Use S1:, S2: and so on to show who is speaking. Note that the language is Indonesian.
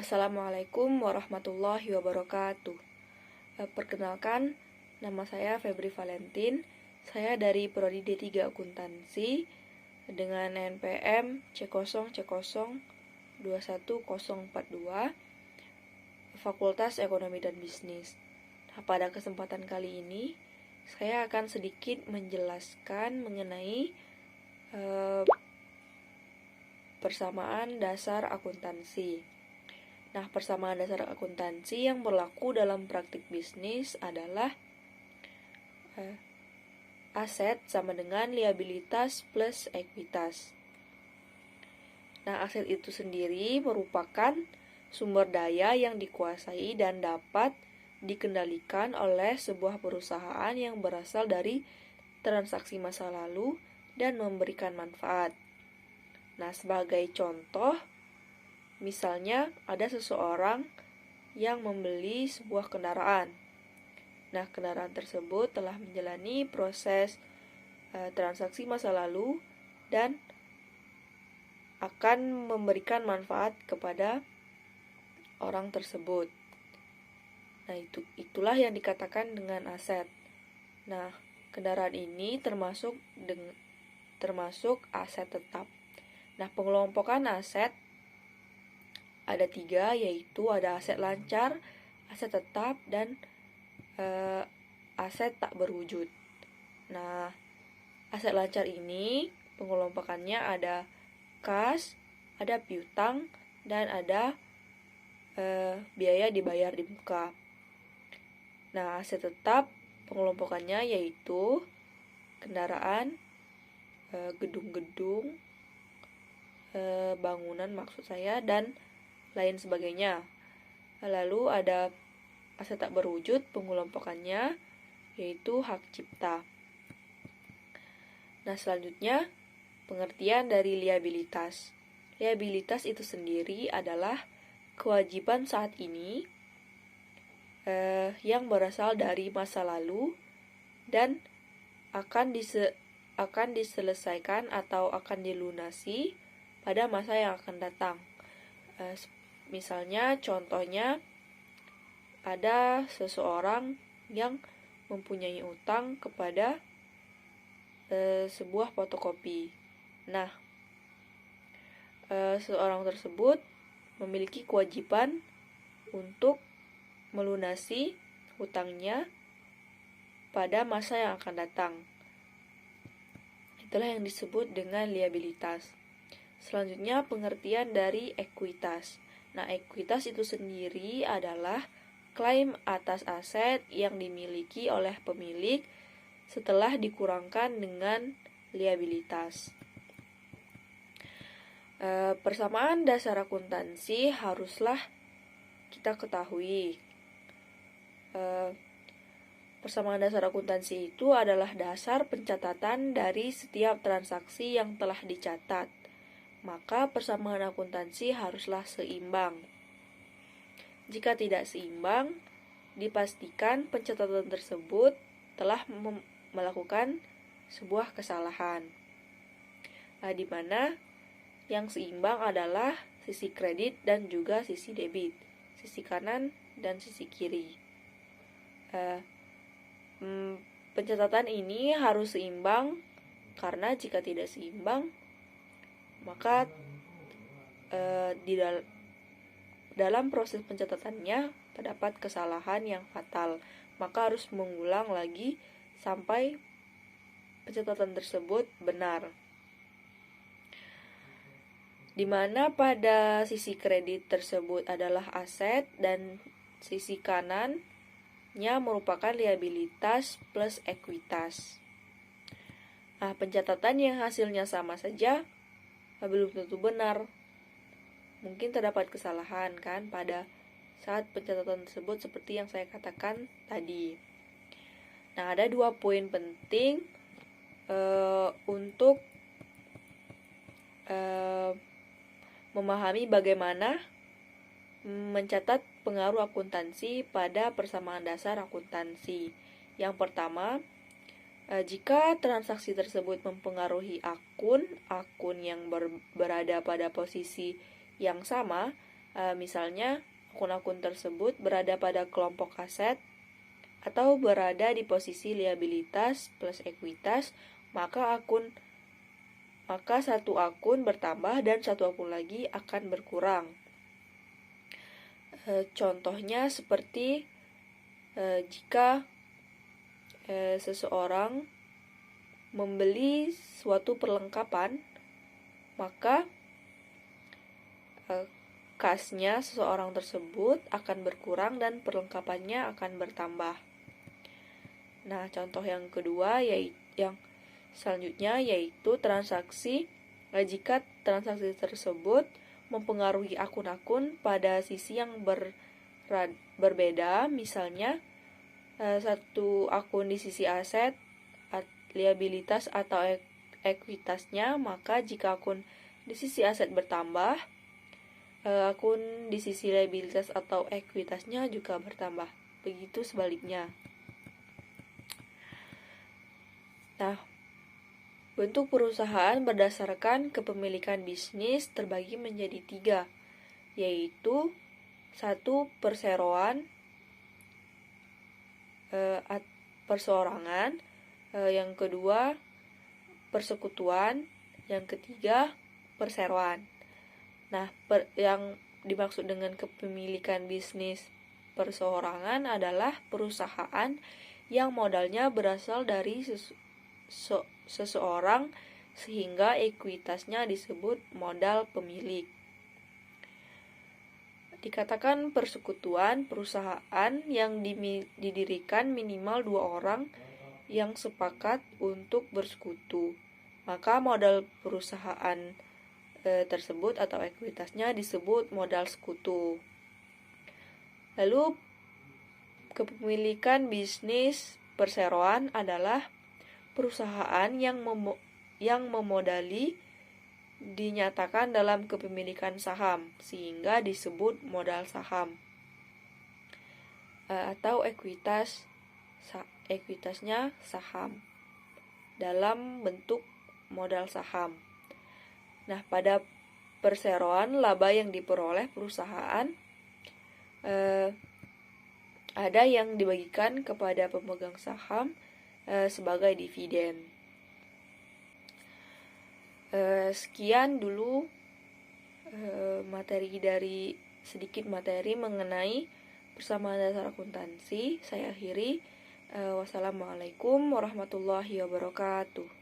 S1: Assalamualaikum warahmatullahi wabarakatuh. Perkenalkan, nama saya Febri Valentin. Saya dari Prodi D3 Akuntansi dengan NPM C0C0 21042, Fakultas Ekonomi dan Bisnis. Nah, pada kesempatan kali ini, saya akan sedikit menjelaskan mengenai persamaan dasar akuntansi. Nah, persamaan dasar akuntansi yang berlaku dalam praktik bisnis adalah aset sama dengan liabilitas plus ekuitas. Nah, aset itu sendiri merupakan sumber daya yang dikuasai dan dapat dikendalikan oleh sebuah perusahaan yang berasal dari transaksi masa lalu dan memberikan manfaat. Nah, sebagai contoh, misalnya ada seseorang yang membeli sebuah kendaraan. Nah, kendaraan tersebut telah menjalani proses transaksi masa lalu dan akan memberikan manfaat kepada orang tersebut. Nah, itulah yang dikatakan dengan aset. Nah, kendaraan ini termasuk aset tetap. Nah, pengelompokan aset ada 3, yaitu ada aset lancar, aset tetap, dan aset tak berwujud. Nah, aset lancar ini pengelompokannya ada kas, ada piutang, dan ada biaya dibayar di muka. Nah, aset tetap pengelompokannya yaitu kendaraan, gedung-gedung, bangunan maksud saya, dan lain sebagainya. Lalu ada aset tak berwujud, pengelompokannya yaitu hak cipta. Nah, selanjutnya pengertian dari liabilitas. Liabilitas itu sendiri adalah kewajiban saat ini yang berasal dari masa lalu dan akan diselesaikan atau akan dilunasi pada masa yang akan datang. Misalnya, contohnya ada seseorang yang mempunyai utang kepada sebuah fotokopi. Nah, seseorang tersebut memiliki kewajiban untuk melunasi hutangnya pada masa yang akan datang. Itulah yang disebut dengan liabilitas. Selanjutnya, pengertian dari ekuitas. Nah, ekuitas itu sendiri adalah klaim atas aset yang dimiliki oleh pemilik setelah dikurangkan dengan liabilitas. Persamaan dasar akuntansi haruslah kita ketahui. Persamaan dasar akuntansi itu adalah dasar pencatatan dari setiap transaksi yang telah dicatat. Maka persamaan akuntansi haruslah seimbang. Jika tidak seimbang, dipastikan pencatatan tersebut telah melakukan sebuah kesalahan. Di mana yang seimbang adalah sisi kredit dan juga sisi debit, sisi kanan dan sisi kiri. Pencatatan ini harus seimbang karena jika tidak seimbang, maka dalam proses pencatatannya terdapat kesalahan yang fatal, maka harus mengulang lagi sampai pencatatan tersebut benar. Di mana pada sisi kredit tersebut adalah aset dan sisi kanannya merupakan liabilitas plus ekuitas. Nah, pencatatan yang hasilnya sama saja belum tentu benar. Mungkin terdapat kesalahan kan pada saat pencatatan tersebut seperti yang saya katakan tadi. Nah, ada 2 poin penting untuk memahami bagaimana mencatat pengaruh akuntansi pada persamaan dasar akuntansi. Yang pertama, jika transaksi tersebut mempengaruhi akun yang berada pada posisi yang sama, Misalnya, akun-akun tersebut berada pada kelompok aset atau berada di posisi liabilitas plus ekuitas, maka satu akun bertambah dan satu akun lagi akan berkurang. Contohnya seperti jika seseorang membeli suatu perlengkapan, maka kasnya seseorang tersebut akan berkurang dan perlengkapannya akan bertambah. Nah, contoh yang kedua yang selanjutnya yaitu transaksi. Jika transaksi tersebut mempengaruhi akun-akun pada sisi yang berbeda, misalnya satu akun di sisi aset, liabilitas atau ekuitasnya, maka jika akun di sisi aset bertambah, akun di sisi liabilitas atau ekuitasnya juga bertambah. Begitu sebaliknya. Nah, bentuk perusahaan berdasarkan kepemilikan bisnis terbagi menjadi 3, yaitu 1. Perseroan, perseorangan, yang kedua persekutuan, yang ketiga perseroan. Nah, yang dimaksud dengan kepemilikan bisnis perseorangan adalah perusahaan yang modalnya berasal dari seseorang sehingga ekuitasnya disebut modal pemilik. Dikatakan persekutuan, perusahaan yang didirikan minimal 2 orang yang sepakat untuk bersekutu. Maka modal perusahaan tersebut atau ekuitasnya disebut modal sekutu. Lalu kepemilikan bisnis perseroan adalah perusahaan yang memodali dinyatakan dalam kepemilikan saham sehingga disebut modal saham, atau ekuitasnya saham dalam bentuk modal saham. Nah, pada perseroan laba yang diperoleh perusahaan ada yang dibagikan kepada pemegang saham sebagai dividen. Sekian dulu sedikit materi mengenai persamaan dasar akuntansi. Saya akhiri. Wassalamualaikum warahmatullahi wabarakatuh.